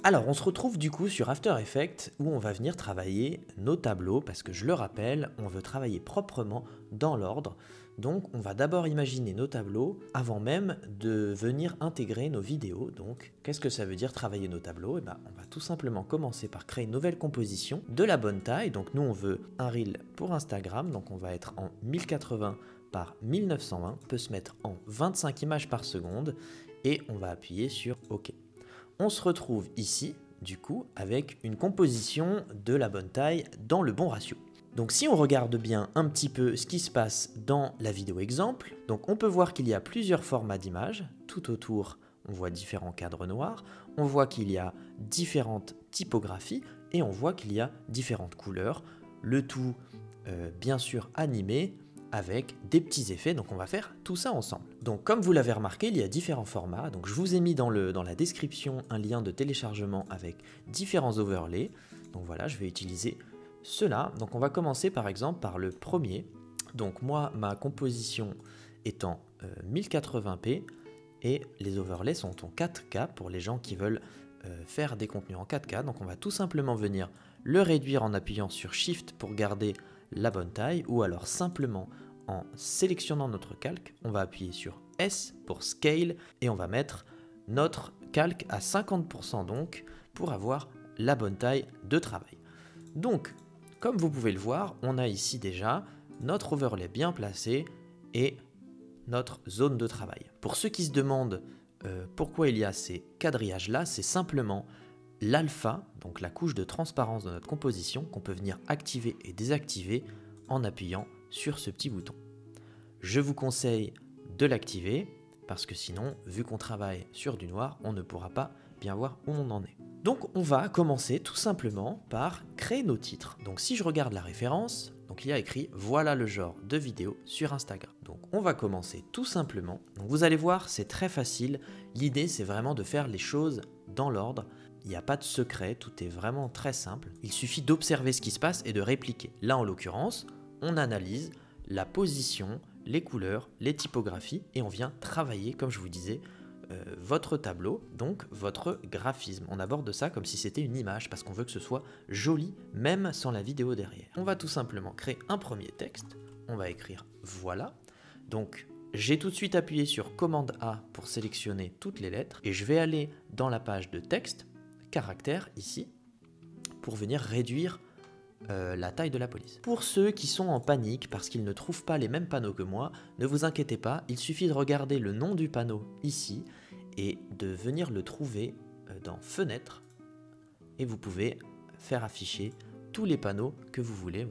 Alors, on se retrouve du coup sur After Effects où on va venir travailler nos tableaux parce que je le rappelle, on veut travailler proprement dans l'ordre. Donc, on va d'abord imaginer nos tableaux avant même de venir intégrer nos vidéos. Donc, qu'est-ce que ça veut dire travailler nos tableaux? On va tout simplement commencer par créer une nouvelle composition de la bonne taille. Donc, nous, on veut un reel pour Instagram. Donc, on va être en 1080 par 1920. On peut se mettre en 25 images par seconde et on va appuyer sur OK. On se retrouve ici, du coup, avec une composition de la bonne taille dans le bon ratio. Donc si on regarde bien un petit peu ce qui se passe dans la vidéo exemple, donc on peut voir qu'il y a plusieurs formats d'images. Tout autour, on voit différents cadres noirs, on voit qu'il y a différentes typographies et on voit qu'il y a différentes couleurs. Le tout, bien sûr, animé avec des petits effets, donc on va faire tout ça ensemble. Donc comme vous l'avez remarqué, il y a différents formats, donc je vous ai mis dans la description un lien de téléchargement avec différents overlays. Donc voilà, je vais utiliser cela. Donc on va commencer par exemple par le premier. Donc moi, ma composition est en 1080p et les overlays sont en 4K pour les gens qui veulent faire des contenus en 4K. Donc on va tout simplement venir le réduire en appuyant sur Shift pour garder la bonne taille, ou alors simplement en sélectionnant notre calque, on va appuyer sur S pour Scale et on va mettre notre calque à 50% donc pour avoir la bonne taille de travail. Donc, comme vous pouvez le voir, on a ici déjà notre overlay bien placé et notre zone de travail. Pour ceux qui se demandent pourquoi il y a ces quadrillages là, c'est simplement l'alpha, donc la couche de transparence de notre composition, qu'on peut venir activer et désactiver en appuyant sur ce petit bouton. Je vous conseille de l'activer parce que sinon, vu qu'on travaille sur du noir, on ne pourra pas bien voir où on en est. Donc on va commencer tout simplement par créer nos titres. Donc si je regarde la référence, donc il y a écrit « Voilà le genre de vidéo sur Instagram ». Donc on va commencer tout simplement. Donc vous allez voir, c'est très facile. L'idée, c'est vraiment de faire les choses dans l'ordre. Il n'y a pas de secret, tout est vraiment très simple. Il suffit d'observer ce qui se passe et de répliquer. Là, en l'occurrence, on analyse la position, les couleurs, les typographies et on vient travailler, comme je vous disais, votre tableau, donc votre graphisme. On aborde ça comme si c'était une image parce qu'on veut que ce soit joli, même sans la vidéo derrière. On va tout simplement créer un premier texte. On va écrire « Voilà ». Donc, j'ai tout de suite appuyé sur commande A pour sélectionner toutes les lettres et je vais aller dans la page de texte, caractère ici, pour venir réduire la taille de la police. Pour ceux qui sont en panique parce qu'ils ne trouvent pas les mêmes panneaux que moi, ne vous inquiétez pas, il suffit de regarder le nom du panneau ici et de venir le trouver dans Fenêtre et vous pouvez faire afficher tous les panneaux que vous voulez.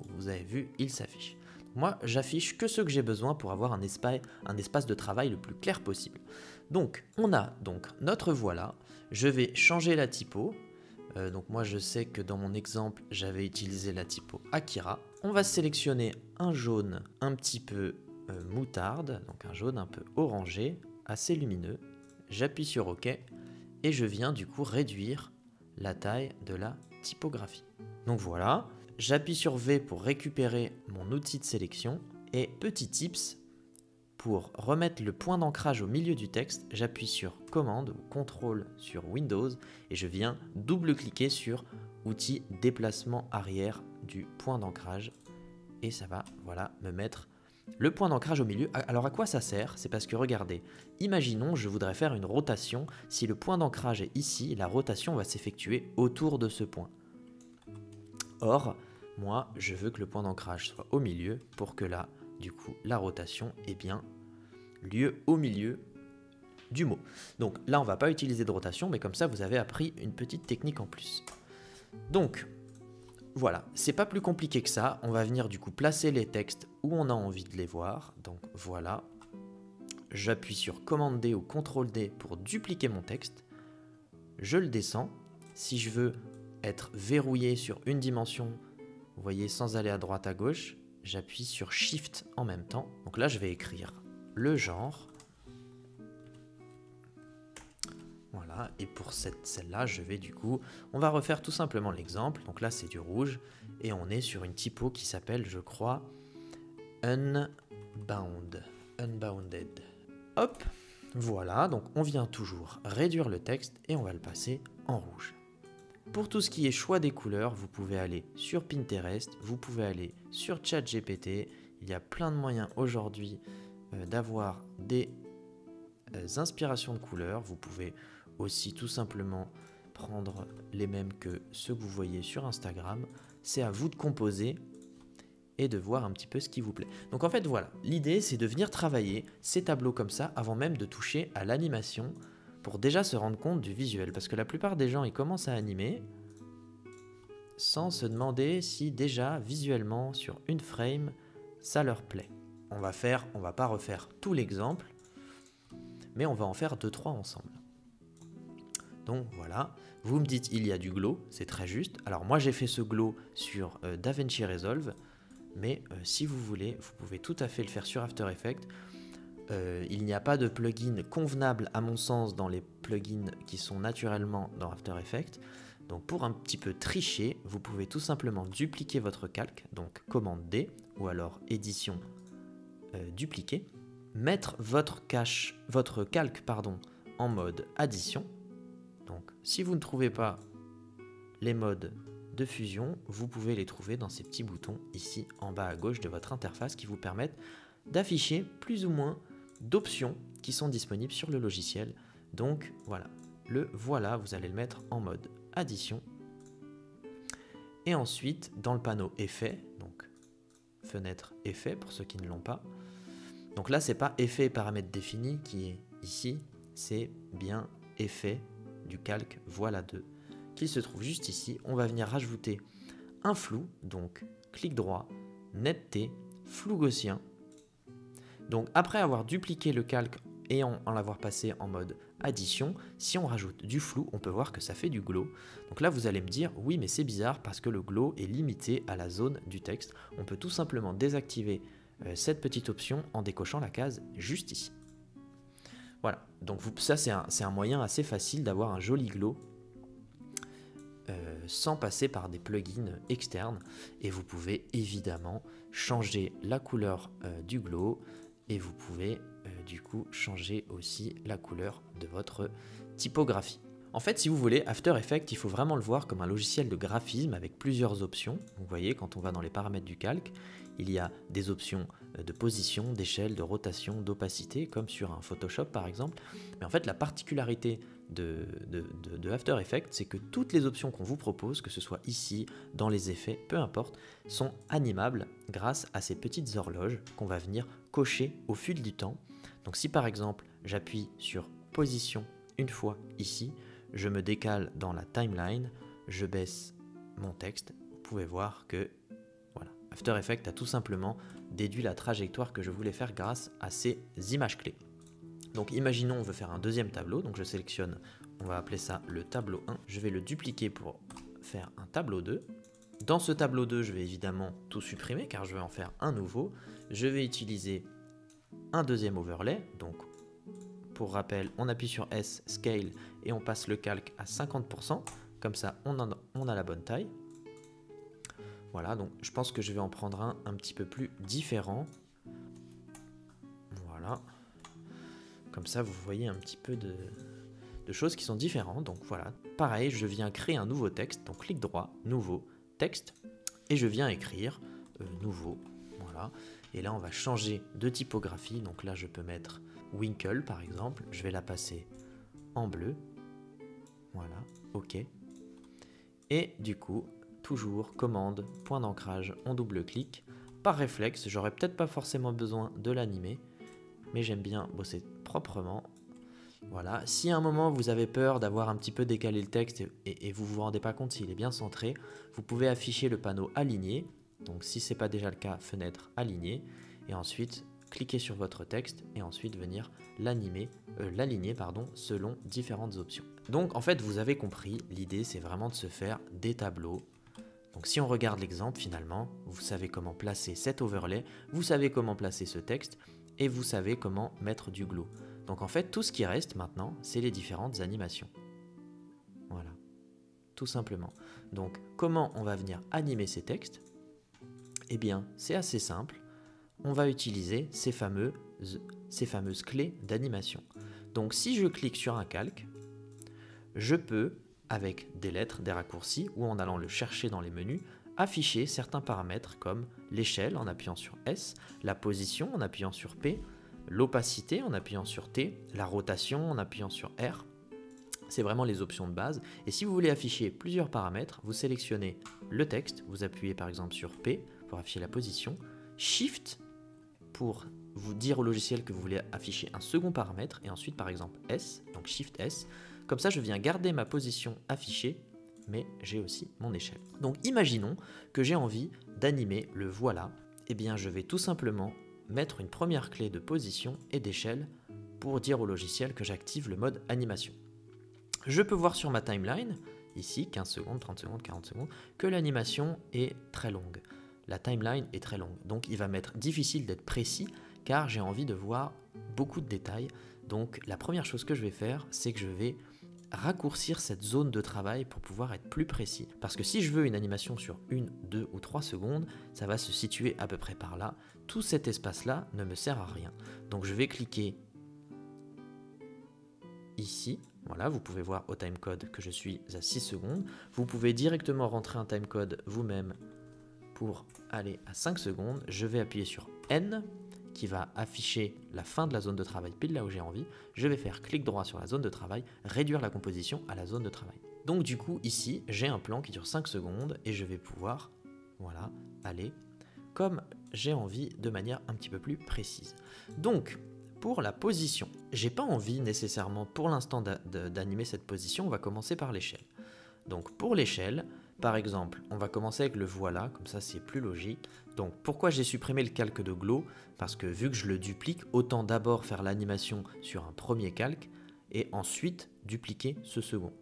Vous avez vu, ils s'affichent. Moi, j'affiche que ceux que j'ai besoin pour avoir un espace de travail le plus clair possible. Donc, on a donc notre voilà. Je vais changer la typo. Donc moi, je sais que dans mon exemple, j'avais utilisé la typo Akira. On va sélectionner un jaune un petit peu moutarde, donc un jaune un peu orangé, assez lumineux. J'appuie sur OK et je viens du coup réduire la taille de la typographie. Donc voilà. J'appuie sur V pour récupérer mon outil de sélection et petit tips, pour remettre le point d'ancrage au milieu du texte, j'appuie sur commande ou CTRL sur Windows et je viens double-cliquer sur outil déplacement arrière du point d'ancrage et ça va me mettre le point d'ancrage au milieu. Alors à quoi ça sert? C'est parce que regardez, imaginons je voudrais faire une rotation. Si le point d'ancrage est ici, la rotation va s'effectuer autour de ce point. Or, moi, je veux que le point d'ancrage soit au milieu pour que là, du coup, la rotation ait bien lieu au milieu du mot. Donc là, on ne va pas utiliser de rotation, mais comme ça, vous avez appris une petite technique en plus. Donc, voilà, c'est pas plus compliqué que ça. On va venir du coup placer les textes où on a envie de les voir. Donc voilà, j'appuie sur commande D ou CTRL D pour dupliquer mon texte. Je le descends. Si je veux être verrouillé sur une dimension, vous voyez, sans aller à droite à gauche, j'appuie sur Shift en même temps. Donc là, je vais écrire le genre. Voilà, et pour celle-là, je vais du coup, on va refaire tout simplement l'exemple. Donc là, c'est du rouge et on est sur une typo qui s'appelle, je crois, Unbounded. Hop, voilà, donc on vient toujours réduire le texte et on va le passer en rouge. Pour tout ce qui est choix des couleurs, vous pouvez aller sur Pinterest, vous pouvez aller sur ChatGPT. Il y a plein de moyens aujourd'hui d'avoir des inspirations de couleurs. Vous pouvez aussi tout simplement prendre les mêmes que ceux que vous voyez sur Instagram. C'est à vous de composer et de voir un petit peu ce qui vous plaît. Donc en fait voilà, l'idée c'est de venir travailler ces tableaux comme ça avant même de toucher à l'animation pour déjà se rendre compte du visuel. Parce que la plupart des gens ils commencent à animer sans se demander si déjà visuellement sur une frame ça leur plaît. On va pas refaire tout l'exemple, mais on va en faire 2-3 ensemble. Donc voilà, vous me dites il y a du glow, c'est très juste. Alors moi j'ai fait ce glow sur DaVinci Resolve, mais si vous voulez, vous pouvez tout à fait le faire sur After Effects. Il n'y a pas de plugin convenable à mon sens dans les plugins qui sont naturellement dans After Effects. Donc pour un petit peu tricher, vous pouvez tout simplement dupliquer votre calque, donc commande D, ou alors édition dupliquer, mettre votre calque en mode addition. Donc si vous ne trouvez pas les modes de fusion, vous pouvez les trouver dans ces petits boutons ici en bas à gauche de votre interface qui vous permettent d'afficher plus ou moins d'options qui sont disponibles sur le logiciel. Donc voilà, vous allez le mettre en mode addition. Et ensuite, dans le panneau effet, donc fenêtre effet pour ceux qui ne l'ont pas. Donc là, c'est pas effet et paramètres définis qui est ici, c'est bien effet du calque Voilà 2 qui se trouve juste ici. On va venir rajouter un flou, donc clic droit, netteté, flou gaussien. Donc après avoir dupliqué le calque et en l'avoir passé en mode addition, si on rajoute du flou, on peut voir que ça fait du glow. Donc là vous allez me dire, oui mais c'est bizarre parce que le glow est limité à la zone du texte. On peut tout simplement désactiver cette petite option en décochant la case juste ici. Voilà, donc ça c'est un moyen assez facile d'avoir un joli glow sans passer par des plugins externes. Et vous pouvez évidemment changer la couleur du glow et vous pouvez du coup changer aussi la couleur de votre typographie. En fait, si vous voulez, After Effects, il faut vraiment le voir comme un logiciel de graphisme avec plusieurs options. Vous voyez, quand on va dans les paramètres du calque, il y a des options de position, d'échelle, de rotation, d'opacité, comme sur un Photoshop par exemple. Mais en fait, la particularité de After Effects, c'est que toutes les options qu'on vous propose, que ce soit ici, dans les effets, peu importe, sont animables grâce à ces petites horloges qu'on va venir cocher au fil du temps. Donc si par exemple, j'appuie sur position une fois ici, je me décale dans la timeline, je baisse mon texte, vous pouvez voir que voilà, After Effects a tout simplement déduit la trajectoire que je voulais faire grâce à ces images clés. Donc imaginons on veut faire un deuxième tableau, donc je sélectionne, on va appeler ça le tableau 1, je vais le dupliquer pour faire un tableau 2. Dans ce tableau 2, je vais évidemment tout supprimer car je vais en faire un nouveau. Je vais utiliser un deuxième overlay, donc pour rappel, on appuie sur S, Scale, et on passe le calque à 50%. Comme ça, on a la bonne taille. Voilà, donc je pense que je vais en prendre un petit peu plus différent. Voilà. Comme ça, vous voyez un petit peu de choses qui sont différentes. Donc voilà, pareil, je viens créer un nouveau texte. Donc clic droit, nouveau, texte. Et je viens écrire nouveau. Voilà. Et là, on va changer de typographie. Donc là, je peux mettre Winkle par exemple, je vais la passer en bleu, voilà, ok, et du coup, toujours commande, point d'ancrage, on double-clique, par réflexe, j'aurais peut-être pas forcément besoin de l'animer, mais j'aime bien bosser proprement, voilà. Si à un moment vous avez peur d'avoir un petit peu décalé le texte et vous vous rendez pas compte s'il est bien centré, vous pouvez afficher le panneau aligné, donc si c'est pas déjà le cas, fenêtre aligné, et ensuite cliquez sur votre texte et ensuite venir l'aligner selon différentes options. Donc en fait vous avez compris, l'idée c'est vraiment de se faire des tableaux. Donc si on regarde l'exemple finalement, vous savez comment placer cet overlay, vous savez comment placer ce texte et vous savez comment mettre du glow. Donc en fait tout ce qui reste maintenant c'est les différentes animations. Voilà, tout simplement. Donc comment on va venir animer ces textes? Eh bien c'est assez simple. On va utiliser ces fameuses clés d'animation. Donc si je clique sur un calque, je peux avec des lettres, des raccourcis, ou en allant le chercher dans les menus, afficher certains paramètres comme l'échelle en appuyant sur S, la position en appuyant sur P, l'opacité en appuyant sur T, la rotation en appuyant sur R. C'est vraiment les options de base. Et si vous voulez afficher plusieurs paramètres, vous sélectionnez le texte, vous appuyez par exemple sur P pour afficher la position, Shift pour vous dire au logiciel que vous voulez afficher un second paramètre, et ensuite par exemple S, donc Shift S. Comme ça, je viens garder ma position affichée, mais j'ai aussi mon échelle. Donc imaginons que j'ai envie d'animer le voilà. Eh bien, je vais tout simplement mettre une première clé de position et d'échelle pour dire au logiciel que j'active le mode animation. Je peux voir sur ma timeline, ici 15 secondes, 30 secondes, 40 secondes, que l'animation est très longue. La timeline est très longue, donc il va m'être difficile d'être précis car j'ai envie de voir beaucoup de détails. Donc la première chose que je vais faire, c'est que je vais raccourcir cette zone de travail pour pouvoir être plus précis. Parce que si je veux une animation sur 1, 2 ou 3 secondes, ça va se situer à peu près par là. Tout cet espace-là ne me sert à rien. Donc je vais cliquer ici. Voilà, vous pouvez voir au timecode que je suis à 6 secondes. Vous pouvez directement rentrer un timecode vous-même pour aller à 5 secondes. Je vais appuyer sur N qui va afficher la fin de la zone de travail pile là où j'ai envie. Je vais faire clic droit sur la zone de travail, réduire la composition à la zone de travail. Donc du coup ici j'ai un plan qui dure 5 secondes et je vais pouvoir voilà, aller comme j'ai envie de manière un petit peu plus précise. Donc pour la position, j'ai pas envie nécessairement pour l'instant d'animer cette position, on va commencer par l'échelle. Donc pour l'échelle, par exemple, on va commencer avec le voilà, comme ça c'est plus logique. Donc pourquoi j'ai supprimé le calque de Glow? Parce que vu que je le duplique, autant d'abord faire l'animation sur un premier calque et ensuite dupliquer ce second.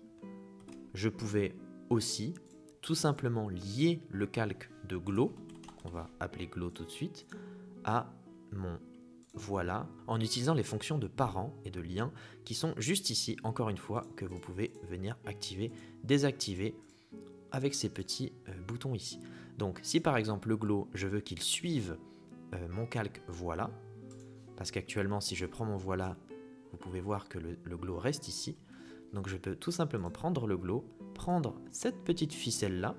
Je pouvais aussi tout simplement lier le calque de Glow, qu'on va appeler Glow tout de suite, à mon voilà, en utilisant les fonctions de parent et de lien qui sont juste ici, encore une fois, que vous pouvez venir activer, désactiver avec ces petits boutons ici. Donc si par exemple le Glow, je veux qu'il suive mon calque voilà, parce qu'actuellement si je prends mon voilà, vous pouvez voir que le Glow reste ici. Donc je peux tout simplement prendre le Glow, prendre cette petite ficelle là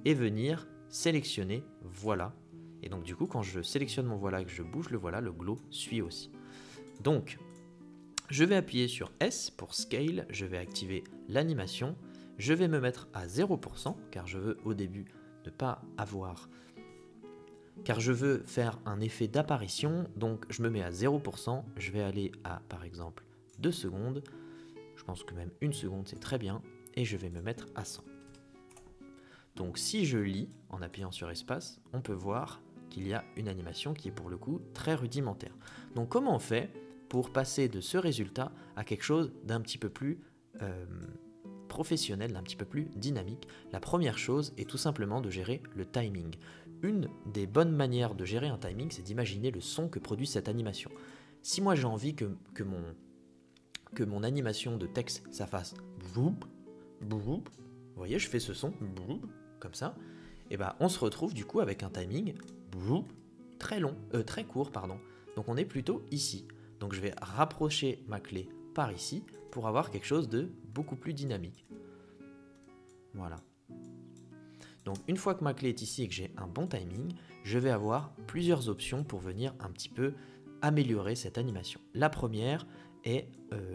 et venir sélectionner voilà. Et donc du coup quand je sélectionne mon voilà et que je bouge le voilà, le Glow suit aussi. Donc je vais appuyer sur S pour Scale, je vais activer l'animation. Je vais me mettre à 0% car je veux au début ne pas avoir, car je veux faire un effet d'apparition, donc je me mets à 0%, je vais aller à par exemple 2 secondes, je pense que même 1 seconde c'est très bien, et je vais me mettre à 100. Donc si je lis en appuyant sur espace, on peut voir qu'il y a une animation qui est pour le coup très rudimentaire. Donc comment on fait pour passer de ce résultat à quelque chose d'un petit peu plus professionnel, un petit peu plus dynamique? La première chose est tout simplement de gérer le timing. Une des bonnes manières de gérer un timing, c'est d'imaginer le son que produit cette animation. Si moi j'ai envie que mon animation de texte, ça fasse boup, boup, vous voyez, je fais ce son boup, comme ça, et ben on se retrouve du coup avec un timing boup, très court, pardon. Donc on est plutôt ici. Donc je vais rapprocher ma clé par ici pour avoir quelque chose de beaucoup plus dynamique. Voilà. Donc une fois que ma clé est ici et que j'ai un bon timing, je vais avoir plusieurs options pour venir un petit peu améliorer cette animation. La première est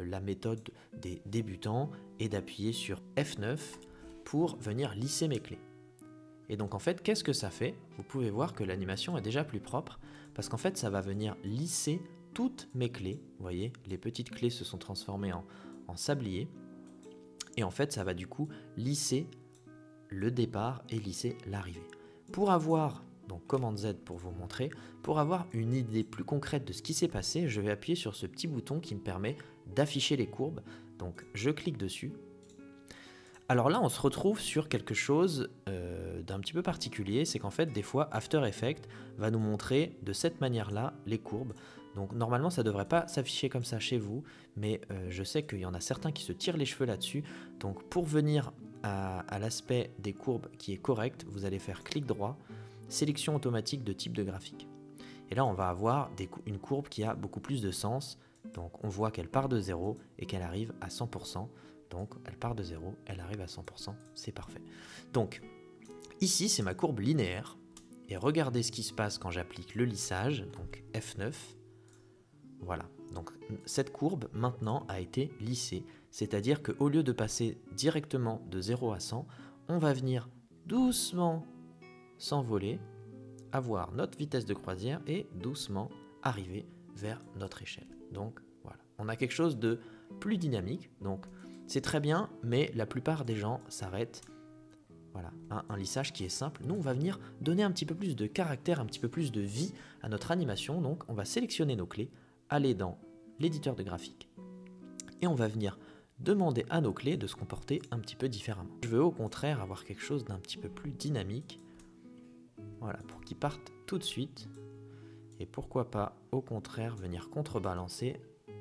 la méthode des débutants et d'appuyer sur F9 pour venir lisser mes clés. Et donc en fait, qu'est-ce que ça fait? Vous pouvez voir que l'animation est déjà plus propre parce qu'en fait, ça va venir lisser toutes mes clés. Vous voyez, les petites clés se sont transformées en sablier. Et en fait, ça va du coup lisser le départ et lisser l'arrivée. Pour avoir, donc commande Z pour vous montrer, pour avoir une idée plus concrète de ce qui s'est passé, je vais appuyer sur ce petit bouton qui me permet d'afficher les courbes. Donc je clique dessus. Alors là, on se retrouve sur quelque chose d'un petit peu particulier, c'est qu'en fait, des fois, After Effects va nous montrer de cette manière-là les courbes. Donc normalement, ça ne devrait pas s'afficher comme ça chez vous, mais je sais qu'il y en a certains qui se tirent les cheveux là-dessus. Donc pour venir à l'aspect des courbes qui est correct, vous allez faire clic droit, sélection automatique de type de graphique. Et là, on va avoir une courbe qui a beaucoup plus de sens. Donc on voit qu'elle part de 0 et qu'elle arrive à 100%. Donc elle part de 0, elle arrive à 100%, c'est parfait. Donc ici c'est ma courbe linéaire, et regardez ce qui se passe quand j'applique le lissage, donc F9. Voilà, donc cette courbe maintenant a été lissée, c'est-à-dire qu'au lieu de passer directement de 0 à 100, on va venir doucement s'envoler, avoir notre vitesse de croisière et doucement arriver vers notre échelle. Donc voilà, on a quelque chose de plus dynamique, donc c'est très bien, mais la plupart des gens s'arrêtent. Voilà, un lissage qui est simple. Nous, on va venir donner un petit peu plus de caractère, un petit peu plus de vie à notre animation. Donc, on va sélectionner nos clés, aller dans l'éditeur de graphique et on va venir demander à nos clés de se comporter un petit peu différemment. Je veux au contraire avoir quelque chose d'un petit peu plus dynamique. Voilà, pour qu'ils partent tout de suite. Et pourquoi pas, au contraire, venir contrebalancer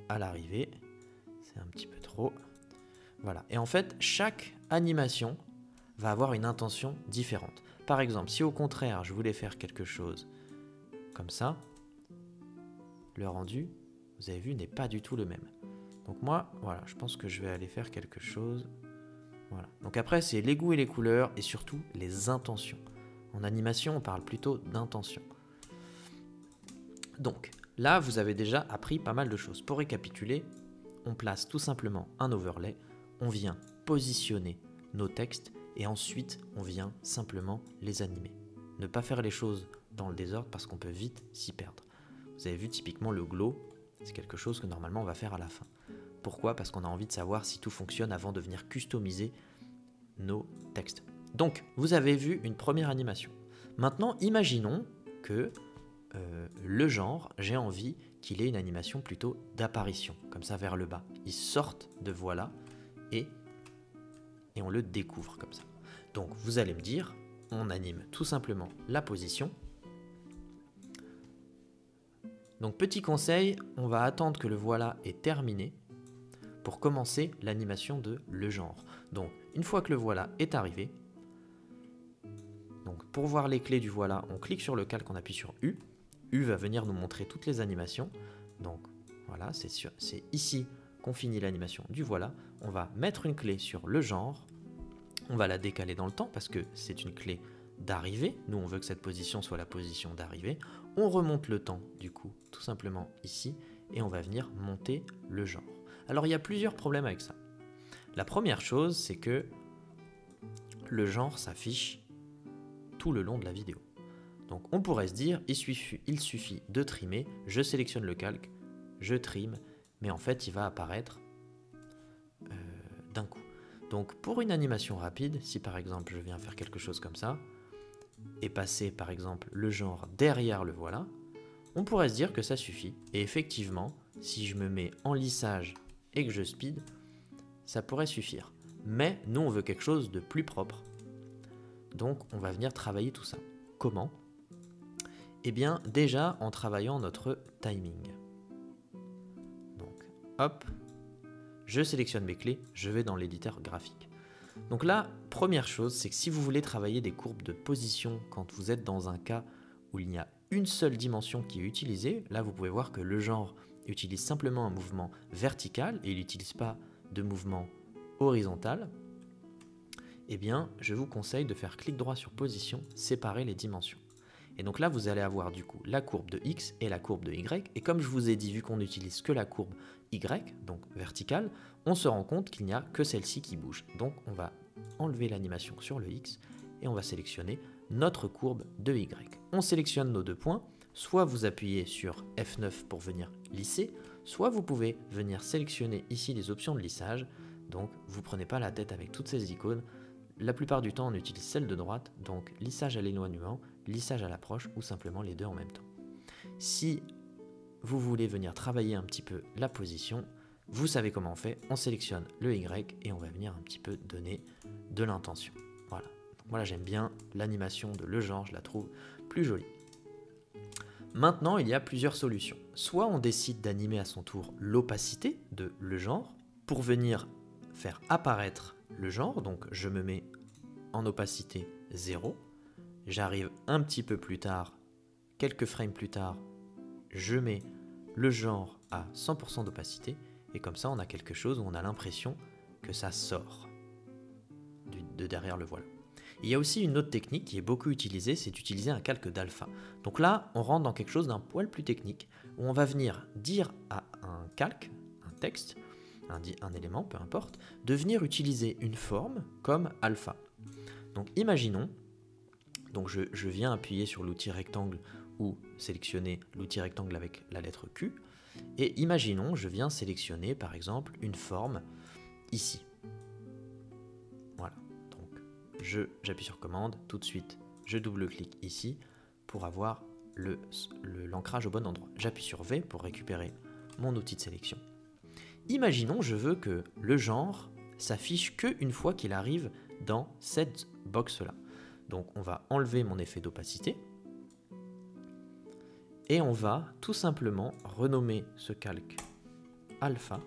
à l'arrivée. C'est un petit peu trop. Voilà, et en fait, chaque animation va avoir une intention différente. Par exemple, si au contraire, je voulais faire quelque chose comme ça, le rendu, vous avez vu, n'est pas du tout le même. Donc moi, voilà, je pense que je vais aller faire quelque chose. Voilà. Donc après, c'est les goûts et les couleurs et surtout les intentions. En animation, on parle plutôt d'intention. Donc là, vous avez déjà appris pas mal de choses. Pour récapituler, on place tout simplement un overlay, on vient positionner nos textes et ensuite on vient simplement les animer. Ne pas faire les choses dans le désordre parce qu'on peut vite s'y perdre. Vous avez vu typiquement le glow, c'est quelque chose que normalement on va faire à la fin. Pourquoi? Parce qu'on a envie de savoir si tout fonctionne avant de venir customiser nos textes. Donc vous avez vu une première animation. Maintenant imaginons que le genre, j'ai envie qu'il ait une animation plutôt d'apparition, comme ça vers le bas. Ils sortent de voilà et on le découvre comme ça. Donc vous allez me dire, on anime tout simplement la position. Donc petit conseil, on va attendre que le voilà est terminé pour commencer l'animation de le genre. Donc une fois que le voilà est arrivé, donc pour voir les clés du voilà, on clique sur le calque, on appuie sur U. U va venir nous montrer toutes les animations. Donc voilà, c'est ici qu'on finit l'animation du voilà. On va mettre une clé sur le genre. On va la décaler dans le temps parce que c'est une clé d'arrivée. Nous, on veut que cette position soit la position d'arrivée. On remonte le temps, du coup, tout simplement ici. Et on va venir monter le genre. Alors, il y a plusieurs problèmes avec ça. La première chose, c'est que le genre s'affiche tout le long de la vidéo. Donc on pourrait se dire, il suffit de trimer, je sélectionne le calque, je trime, mais en fait il va apparaître d'un coup. Donc pour une animation rapide, si par exemple je viens faire quelque chose comme ça, et passer par exemple le genre derrière le voilà, on pourrait se dire que ça suffit. Et effectivement, si je me mets en lissage et que je speed, ça pourrait suffire. Mais nous on veut quelque chose de plus propre. Donc on va venir travailler tout ça. Comment ? Eh bien, déjà en travaillant notre timing. Donc, hop, je sélectionne mes clés, je vais dans l'éditeur graphique. Donc là, première chose, c'est que si vous voulez travailler des courbes de position quand vous êtes dans un cas où il n'y a une seule dimension qui est utilisée, là vous pouvez voir que le genre utilise simplement un mouvement vertical et il n'utilise pas de mouvement horizontal. Eh bien, je vous conseille de faire clic droit sur position, séparer les dimensions. Et donc là, vous allez avoir du coup la courbe de X et la courbe de Y. Et comme je vous ai dit, vu qu'on n'utilise que la courbe Y, donc verticale, on se rend compte qu'il n'y a que celle-ci qui bouge. Donc on va enlever l'animation sur le X et on va sélectionner notre courbe de Y. On sélectionne nos deux points. Soit vous appuyez sur F9 pour venir lisser, soit vous pouvez venir sélectionner ici les options de lissage. Donc vous ne prenez pas la tête avec toutes ces icônes. La plupart du temps, on utilise celle de droite, donc lissage à l'éloignement, lissage à l'approche ou simplement les deux en même temps. Si vous voulez venir travailler un petit peu la position, vous savez comment on fait, on sélectionne le Y et on va venir un petit peu donner de l'intention. Voilà, donc moi j'aime bien l'animation de le genre, je la trouve plus jolie. Maintenant, il y a plusieurs solutions. Soit on décide d'animer à son tour l'opacité de le genre pour venir faire apparaître le genre, donc je me mets en opacité 0, j'arrive un petit peu plus tard, quelques frames plus tard, je mets le genre à 100% d'opacité, et comme ça on a quelque chose où on a l'impression que ça sort de derrière le voile. Il y a aussi une autre technique qui est beaucoup utilisée, c'est d'utiliser un calque d'alpha. Donc là, on rentre dans quelque chose d'un poil plus technique, où on va venir dire à un calque, un texte, un élément, peu importe, de venir utiliser une forme comme alpha. Donc imaginons, donc je viens appuyer sur l'outil rectangle ou sélectionner l'outil rectangle avec la lettre Q, et imaginons, je viens sélectionner par exemple une forme ici. Voilà, donc j'appuie sur commande, tout de suite je double-clique ici pour avoir l'ancrage au bon endroit. J'appuie sur V pour récupérer mon outil de sélection. Imaginons, je veux que le genre s'affiche qu'une fois qu'il arrive dans cette box-là. Donc on va enlever mon effet d'opacité et on va tout simplement renommer ce calque alpha.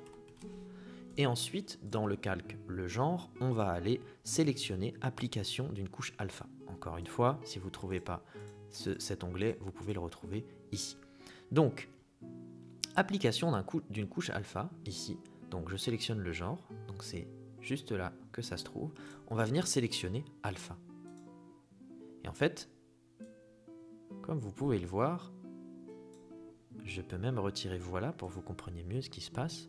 Et ensuite, dans le calque le genre, on va aller sélectionner application d'une couche alpha. Encore une fois, si vous ne trouvez pas cet onglet, vous pouvez le retrouver ici. Donc, application d'une couche alpha, ici. Donc je sélectionne le genre, donc c'est juste là que ça se trouve. On va venir sélectionner alpha. Et en fait, comme vous pouvez le voir, je peux même retirer voilà pour que vous compreniez mieux ce qui se passe.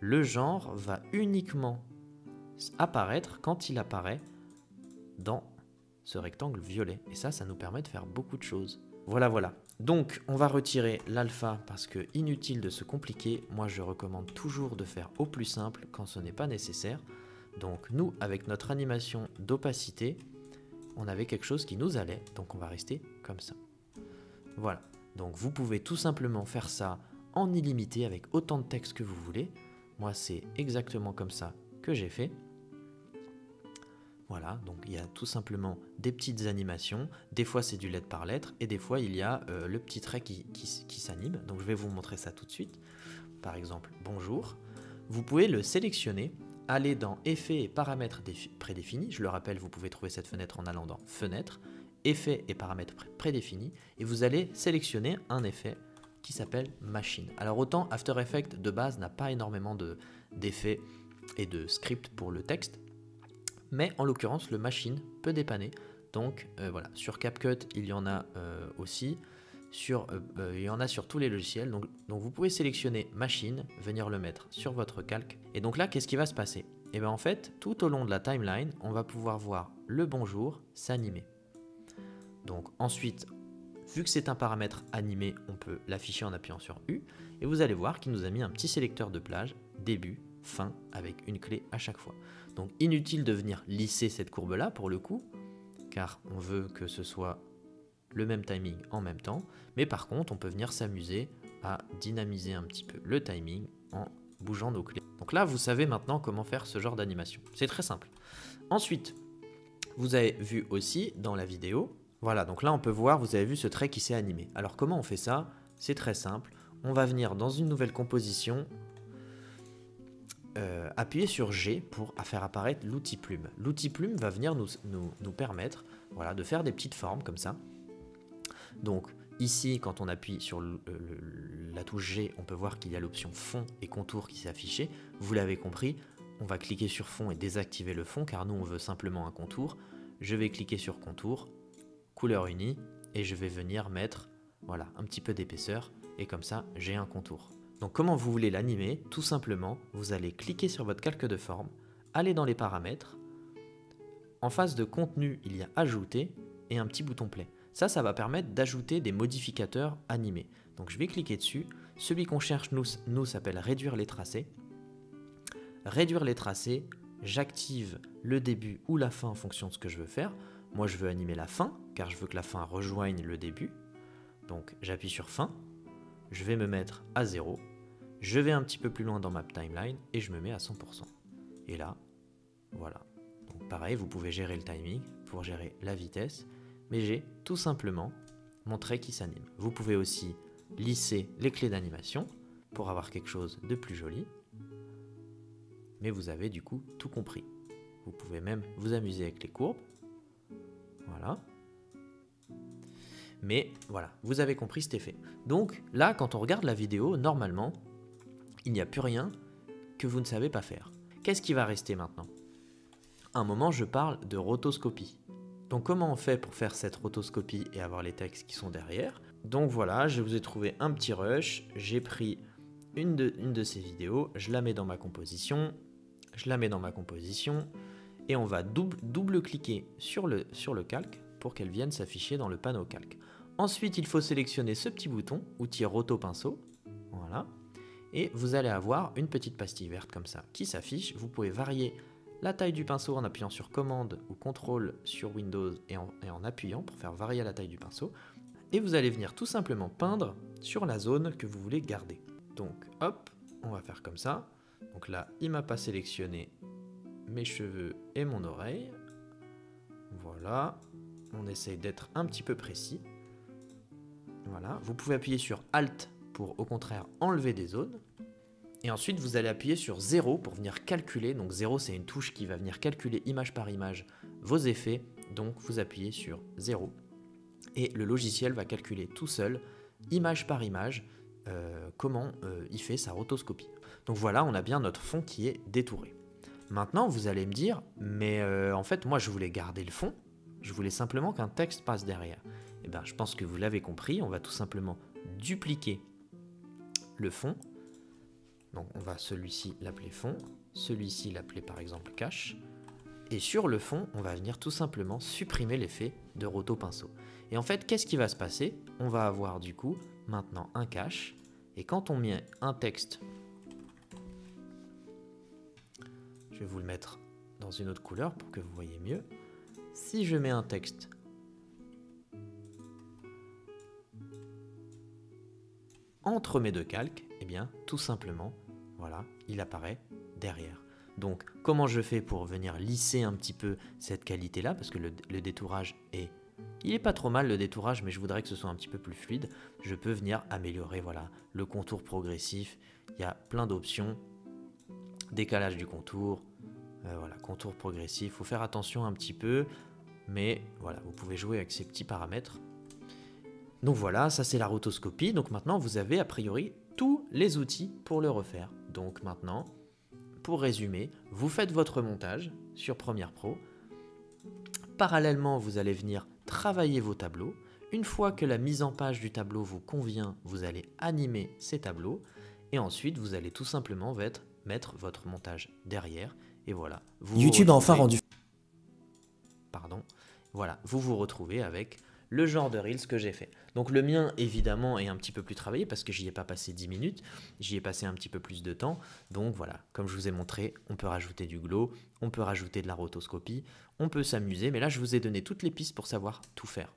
Le genre va uniquement apparaître quand il apparaît dans ce rectangle violet. Et ça nous permet de faire beaucoup de choses. Voilà. Donc, on va retirer l'alpha parce que inutile de se compliquer. Moi, je recommande toujours de faire au plus simple quand ce n'est pas nécessaire. Donc, nous, avec notre animation d'opacité, on avait quelque chose qui nous allait. Donc, on va rester comme ça. Voilà. Donc, vous pouvez tout simplement faire ça en illimité avec autant de texte que vous voulez. Moi, c'est exactement comme ça que j'ai fait. Voilà, donc il y a tout simplement des petites animations. Des fois, c'est du lettre par lettre. Et des fois, il y a le petit trait qui s'anime. Donc, je vais vous montrer ça tout de suite. Par exemple, bonjour. Vous pouvez le sélectionner, aller dans Effets et paramètres prédéfinis. Je le rappelle, vous pouvez trouver cette fenêtre en allant dans Fenêtre, Effets et paramètres prédéfinis. Et vous allez sélectionner un effet qui s'appelle Machine. Alors autant After Effects de base n'a pas énormément d'effets et de scripts pour le texte, mais en l'occurrence le Machine peut dépanner. Donc voilà, sur CapCut il y en a aussi, il y en a sur tous les logiciels. Donc vous pouvez sélectionner Machine, venir le mettre sur votre calque. Et donc là, qu'est-ce qui va se passer? Et bien en fait, tout au long de la timeline, on va pouvoir voir le bonjour s'animer. Donc ensuite, vu que c'est un paramètre animé, on peut l'afficher en appuyant sur U. Et vous allez voir qu'il nous a mis un petit sélecteur de plage, début, fin, avec une clé à chaque fois. Donc inutile de venir lisser cette courbe-là pour le coup, car on veut que ce soit le même timing en même temps. Mais par contre, on peut venir s'amuser à dynamiser un petit peu le timing en bougeant nos clés. Donc là, vous savez maintenant comment faire ce genre d'animation. C'est très simple. Ensuite, vous avez vu aussi dans la vidéo, voilà, donc là on peut voir, vous avez vu ce trait qui s'est animé. Alors comment on fait ça? C'est très simple. On va venir dans une nouvelle composition, appuyer sur G pour faire apparaître l'outil plume. L'outil plume va venir nous permettre, voilà, de faire des petites formes comme ça. Donc ici, quand on appuie sur la touche G, on peut voir qu'il y a l'option fond et contour qui s'est affichée. Vous l'avez compris, on va cliquer sur fond et désactiver le fond car nous on veut simplement un contour. Je vais cliquer sur contour, couleur unie, et je vais venir mettre voilà, un petit peu d'épaisseur et comme ça j'ai un contour. Donc comment vous voulez l'animer? Tout simplement, vous allez cliquer sur votre calque de forme, aller dans les paramètres, en face de contenu il y a ajouter et un petit bouton play. Ça va permettre d'ajouter des modificateurs animés. Donc je vais cliquer dessus, celui qu'on cherche nous s'appelle réduire les tracés. Réduire les tracés, j'active le début ou la fin en fonction de ce que je veux faire. Moi, je veux animer la fin, car je veux que la fin rejoigne le début. Donc, j'appuie sur fin. Je vais me mettre à 0. Je vais un petit peu plus loin dans ma timeline et je me mets à 100%. Et là, voilà. Donc, pareil, vous pouvez gérer le timing pour gérer la vitesse. Mais j'ai tout simplement mon trait qui s'anime. Vous pouvez aussi lisser les clés d'animation pour avoir quelque chose de plus joli. Mais vous avez du coup tout compris. Vous pouvez même vous amuser avec les courbes. Voilà. Mais voilà, vous avez compris cet effet. Donc là, quand on regarde la vidéo, normalement, il n'y a plus rien que vous ne savez pas faire. Qu'est-ce qui va rester maintenant? À un moment, je parle de rotoscopie. Donc comment on fait pour faire cette rotoscopie et avoir les textes qui sont derrière? Donc voilà, je vous ai trouvé un petit rush, j'ai pris une de ces vidéos, je la mets dans ma composition, et on va double-cliquer sur le calque pour qu'elle vienne s'afficher dans le panneau calque. Ensuite, il faut sélectionner ce petit bouton, outil roto-pinceau, voilà, et vous allez avoir une petite pastille verte comme ça qui s'affiche. Vous pouvez varier la taille du pinceau en appuyant sur commande ou contrôle sur Windows et en appuyant pour faire varier la taille du pinceau. Et vous allez venir tout simplement peindre sur la zone que vous voulez garder. Donc hop, on va faire comme ça. Donc là, il m'a pas sélectionné mes cheveux et mon oreille. Voilà, on essaye d'être un petit peu précis. Voilà, vous pouvez appuyer sur Alt pour au contraire enlever des zones. Et ensuite, vous allez appuyer sur 0 pour venir calculer. Donc 0, c'est une touche qui va venir calculer image par image vos effets. Donc vous appuyez sur 0. Et le logiciel va calculer tout seul, image par image, comment il fait sa rotoscopie. Donc voilà, on a bien notre fond qui est détouré. Maintenant, vous allez me dire, mais en fait, moi, je voulais garder le fond. Je voulais simplement qu'un texte passe derrière. Eh bien, je pense que vous l'avez compris. On va tout simplement dupliquer le fond. Donc on va celui-ci l'appeler fond, celui-ci l'appeler par exemple cache, et sur le fond, on va venir tout simplement supprimer l'effet de roto-pinceau. Et en fait, qu'est-ce qui va se passer? On va avoir du coup maintenant un cache, et quand on met un texte, je vais vous le mettre dans une autre couleur pour que vous voyez mieux. Si je mets un texte entre mes deux calques, eh bien, tout simplement, voilà, il apparaît derrière. Donc, comment je fais pour venir lisser un petit peu cette qualité-là? Parce que le détourage est... Il n'est pas trop mal, le détourage, mais je voudrais que ce soit un petit peu plus fluide. Je peux venir améliorer, voilà, le contour progressif. Il y a plein d'options. Décalage du contour, voilà, contour progressif. Il faut faire attention un petit peu, mais voilà, vous pouvez jouer avec ces petits paramètres. Donc voilà, ça c'est la rotoscopie. Donc maintenant, vous avez a priori tous les outils pour le refaire. Donc maintenant, pour résumer, vous faites votre montage sur Premiere Pro. Parallèlement, vous allez venir travailler vos tableaux. Une fois que la mise en page du tableau vous convient, vous allez animer ces tableaux. Et ensuite, vous allez tout simplement mettre votre montage derrière. Et voilà. YouTube a enfin rendu. Pardon. Voilà, vous vous retrouvez avec le genre de Reels que j'ai fait. Donc le mien, évidemment, est un petit peu plus travaillé parce que j'y ai pas passé 10 minutes, j'y ai passé un petit peu plus de temps. Donc voilà, comme je vous ai montré, on peut rajouter du glow, on peut rajouter de la rotoscopie, on peut s'amuser, mais là je vous ai donné toutes les pistes pour savoir tout faire.